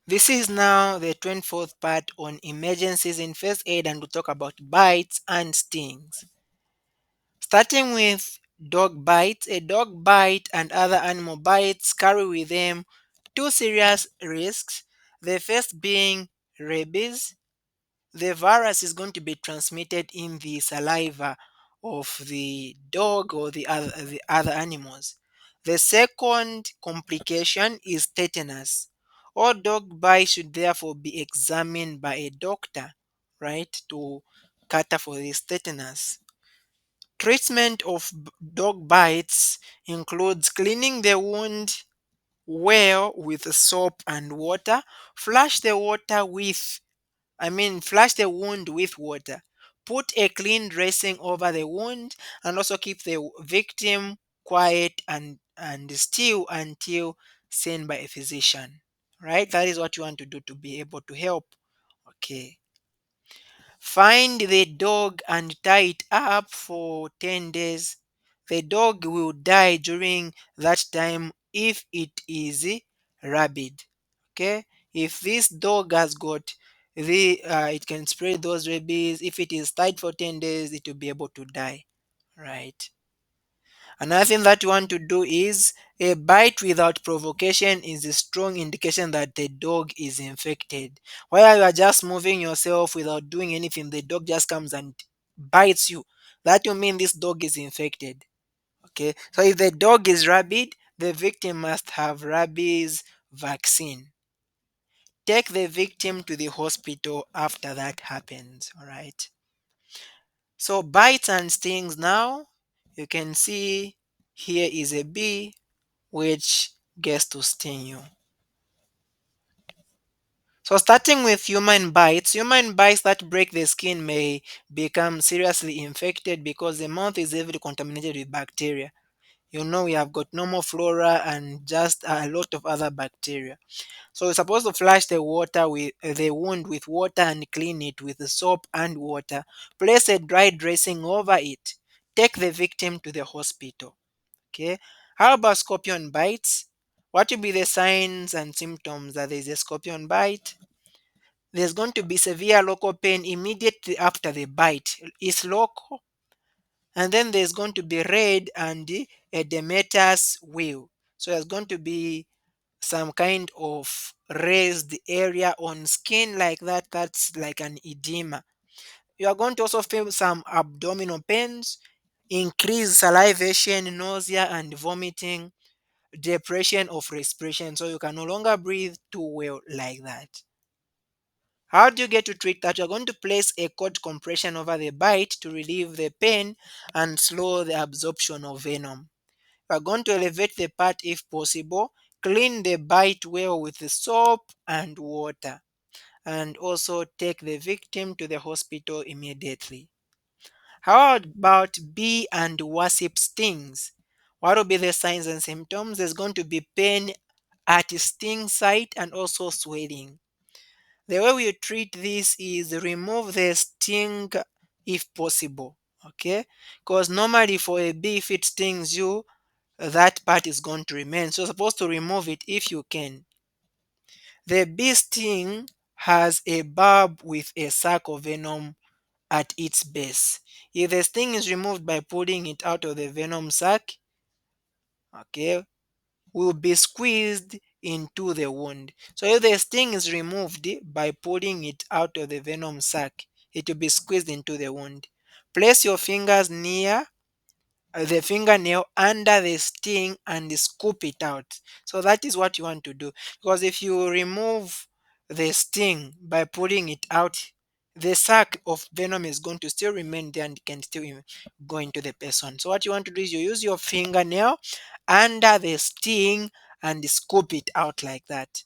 This is now the 24th part on emergencies in first aid, and we'll talk about bites and stings. Starting with dog bites, a dog bite and other animal bites carry with them two serious risks. The first being rabies. The virus is going to be transmitted in the saliva of the dog or the other animals. The second complication is tetanus. All dog bites should therefore be examined by a doctor, right, to cater for this tetanus. Treatment of dog bites includes cleaning the wound well with soap and water. Flush the water with Flush the wound with water. Put a clean dressing over the wound and also keep the victim quiet and still until seen by a physician. Right? That is what you want to do to be able to help. Okay. Find the dog and tie it up for 10 days. The dog will die during that time if it is rabid. Okay? If this dog has got it can spread those rabies. If it is tied for 10 days, it will be able to die. Right? Another thing that you want to do is a bite without provocation is a strong indication that the dog is infected. While you are just moving yourself without doing anything, the dog just comes and bites you. That will mean this dog is infected. Okay, so if the dog is rabid, the victim must have rabies vaccine. Take the victim to the hospital after that happens. All right. So bites and stings now. You can see here is a bee which gets to sting you. So starting with human bites that break the skin may become seriously infected because the mouth is heavily contaminated with bacteria. You know, we have got normal flora and just a lot of other bacteria. So you're supposed to flush the wound with water and clean it with soap and water. Place a dry dressing over it. Take the victim to the hospital. Okay. How about scorpion bites? What will be the signs and symptoms that there is a scorpion bite? There's going to be severe local pain immediately after the bite. It's local, and then there's going to be red and edematous wheal. So there's going to be some kind of raised area on skin like that. That's like an edema. You are going to also feel some abdominal pains, increased salivation, nausea, and vomiting, depression of respiration. So you can no longer breathe too well like that. How do you get to treat that? You're going to place a cold compression over the bite to relieve the pain and slow the absorption of venom. You are going to elevate the part if possible. Clean the bite well with the soap and water. And also take the victim to the hospital immediately. How about bee and wasp stings? What will be the signs and symptoms? There's going to be pain at sting site and also swelling. The way we treat this is remove the sting if possible. Okay, because normally for a bee, if it stings you, that part is going to remain. So you're supposed to remove it if you can. The bee sting has a barb with a sac of venom at its base. If the sting is removed by pulling it out of the venom sac, okay, will be squeezed into the wound. So if the sting is removed by pulling it out of the venom sac, it will be squeezed into the wound. Place your fingers near the fingernail under the sting and scoop it out. So that is what you want to do. Because if you remove the sting by pulling it out, the sac of venom is going to still remain there and can still go into the person. So what you want to do is you use your fingernail under the sting and scoop it out like that.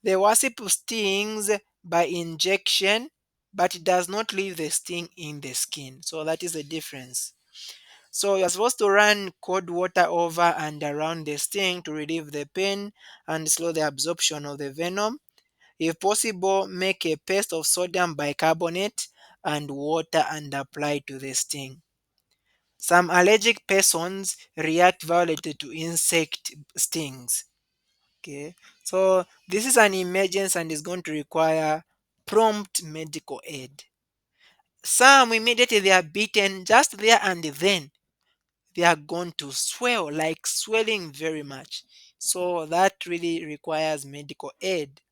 The wasp stings by injection, but it does not leave the sting in the skin. So that is the difference. So you're supposed to run cold water over and around the sting to relieve the pain and slow the absorption of the venom. If possible, make a paste of sodium bicarbonate and water and apply to the sting. Some allergic persons react violently to insect stings. Okay, so this is an emergency and is going to require prompt medical aid. Some immediately they are beaten just there and then they are going to swell, like swelling very much. So that really requires medical aid.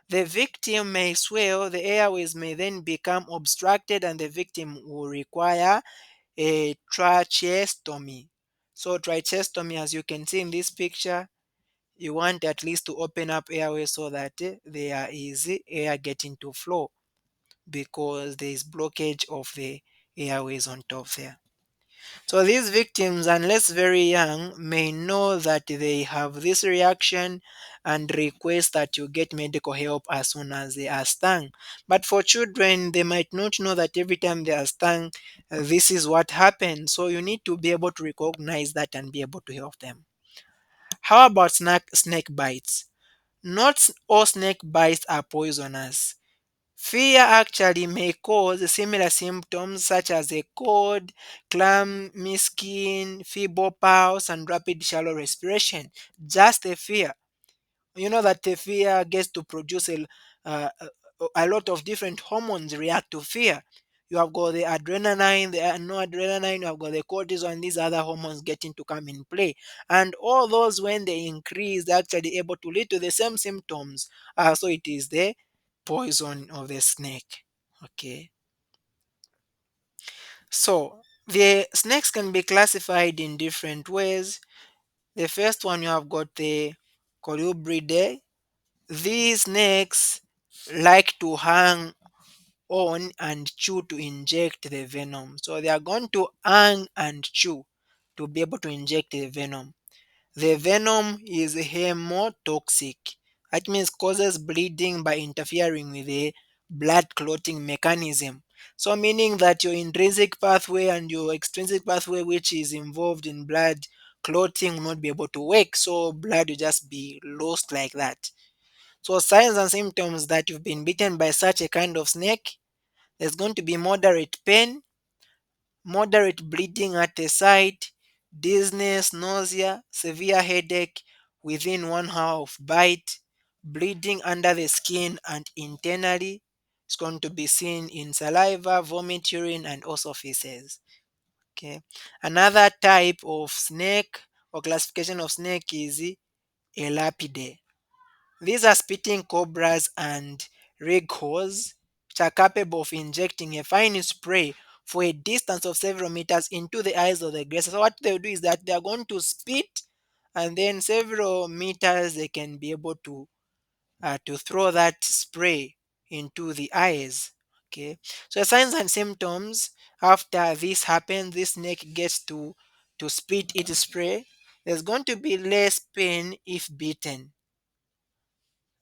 The victim may swell, the airways may then become obstructed, and the victim will require a tracheostomy. So, tracheostomy, as you can see in this picture, you want at least to open up airways so that there is air getting to flow because there is blockage of the airways on top there. So these victims, unless very young, may know that they have this reaction and request that you get medical help as soon as they are stung. But for children, they might not know that every time they are stung, this is what happens. So you need to be able to recognize that and be able to help them. How about snake bites? Not all snake bites are poisonous. Fear actually may cause similar symptoms such as a cold, clammy skin, feeble pulse, and rapid shallow respiration. Just a fear. You know that the fear gets to produce a lot of different hormones react to fear. You have got the adrenaline, the noradrenaline, you have got the cortisol, and these other hormones getting to come in play. And all those, when they increase, they're actually able to lead to the same symptoms. So it is the poison of the snake. Okay. So the snakes can be classified in different ways. The first one, you have got the Colubridae. These snakes like to hang on and chew to inject the venom. So they are going to hang and chew to be able to inject the venom. The venom is hemotoxic. That means causes bleeding by interfering with the blood clotting mechanism. So meaning that your intrinsic pathway and your extrinsic pathway, which is involved in blood clotting, will not be able to work. So blood will just be lost like that. So signs and symptoms that you've been bitten by such a kind of snake: there's going to be moderate pain, moderate bleeding at the site, dizziness, nausea, severe headache within 1 hour of bite, bleeding under the skin and internally. It's going to be seen in saliva, vomit, urine, and also feces. Okay. Another type of snake or classification of snake is Elapidae. These are spitting cobras and righors which are capable of injecting a fine spray for a distance of several meters into the eyes of the aggressor. So what they'll do is that they are going to spit, and then several meters they can be able to throw that spray into the eyes. Okay. So signs and symptoms after this happens, this snake gets to spit its spray. There's going to be less pain if bitten,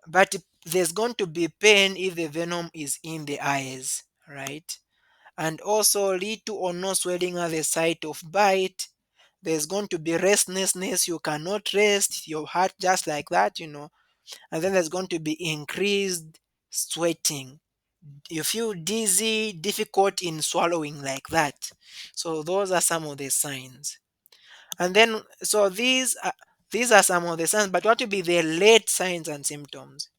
but there's going to be pain if the venom is in the eyes, right? And also little or no swelling at the site of bite. There's going to be restlessness, you cannot rest your heart just like that. And then there's going to be increased sweating, you feel dizzy, difficult in swallowing like that. So those are some of the signs. And then, so these are some of the signs, but what will be the late signs and symptoms?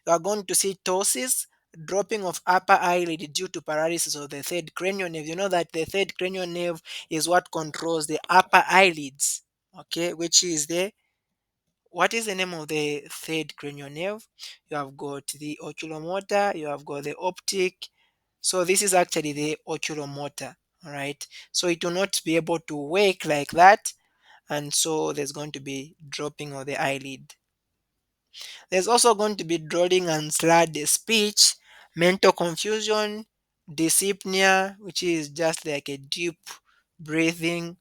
You are going to see ptosis, dropping of upper eyelid due to paralysis of the third cranial nerve. You know that the third cranial nerve is what controls the upper eyelids, okay, which is the, what is the name of the third cranial nerve? You have got the oculomotor, you have got the optic. So this is actually the oculomotor, all right? So it will not be able to work like that, and so there's going to be dropping of the eyelid. There's also going to be drawing and slurred speech, mental confusion, dyspnea, which is just like a deep breathing,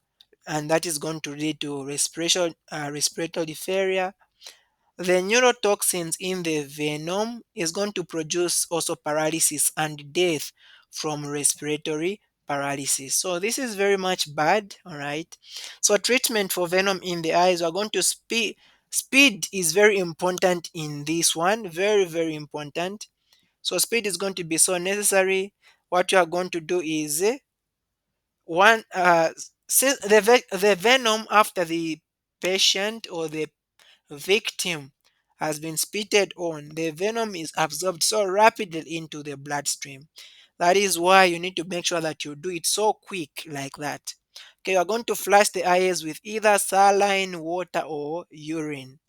and that is going to lead to respiratory failure. The neurotoxins in the venom is going to produce also paralysis and death from respiratory paralysis. So this is very much bad, all right? So treatment for venom in the eyes, we're going to speed is very important in this one, very, very important. So speed is going to be so necessary. What you are going to do is one since the venom after the patient or the victim has been spitted on, the venom is absorbed so rapidly into the bloodstream. That is why you need to make sure that you do it so quick like that. Okay, you are going to flush the eyes with either saline water or urine.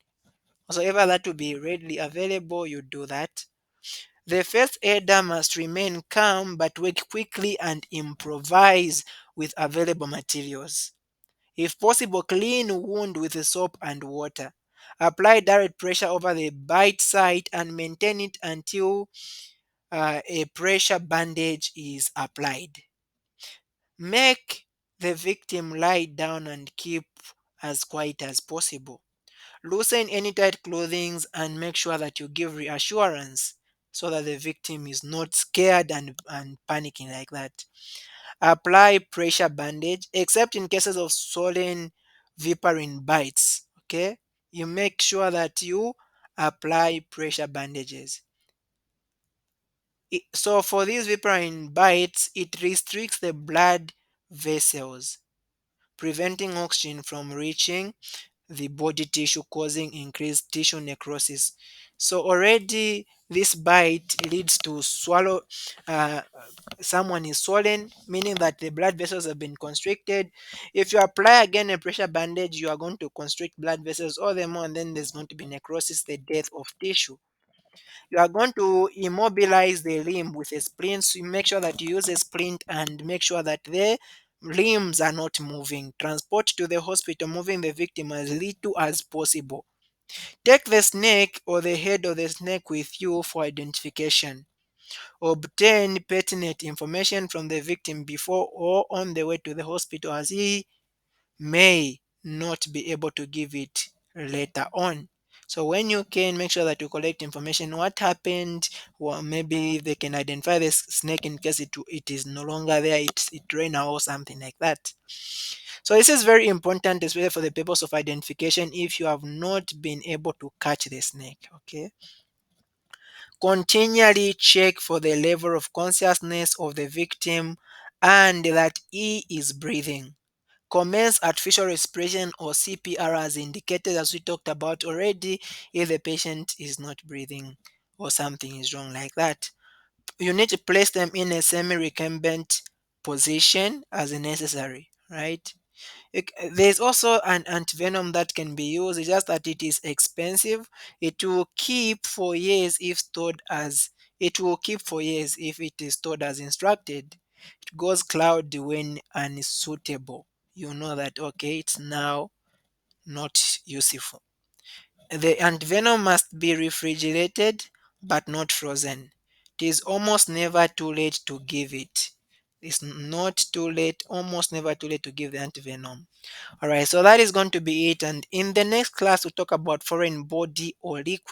Whatsoever that will be readily available, you do that. The first aider must remain calm but work quickly and improvise with available materials. If possible, clean wound with a soap and water. Apply direct pressure over the bite site and maintain it until a pressure bandage is applied. Make the victim lie down and keep as quiet as possible. Loosen any tight clothing and make sure that you give reassurance so that the victim is not scared and panicking like that. Apply pressure bandage except in cases of swollen viperine bites. Okay, you make sure that you apply pressure bandages. So for these viperine bites, it restricts the blood vessels, preventing oxygen from reaching the body tissue, causing increased tissue necrosis. So already this bite leads to swallow. Someone is swollen, meaning that the blood vessels have been constricted. If you apply again a pressure bandage, you are going to constrict blood vessels all the more, and then there's going to be necrosis, the death of tissue. You are going to immobilize the limb with a splint. So you make sure that you use a splint and make sure that the limbs are not moving. Transport to the hospital, moving the victim as little as possible. Take the snake or the head of the snake with you for identification. Obtain pertinent information from the victim before or on the way to the hospital, as he may not be able to give it later on. So when you can, make sure that you collect information what happened, or maybe they can identify the snake in case it is no longer there, it ran out or something like that. So this is very important, especially for the purpose of identification if you have not been able to catch the snake. Okay. Continually check for the level of consciousness of the victim and that he is breathing. Commence artificial respiration or CPR as indicated, as we talked about already, if the patient is not breathing or something is wrong like that. You need to place them in a semi-recumbent position as necessary, right? There's also an antivenom that can be used. It's just that it is expensive. It will keep for years if stored as it will keep for years if it is stored as instructed. It goes cloudy when unsuitable. You know that okay, it's now not useful. The antivenom must be refrigerated but not frozen. It is almost never too late to give it. It's not too late, almost never too late to give the antivenom. All right, so that is going to be it. And in the next class, we'll talk about foreign body or liquid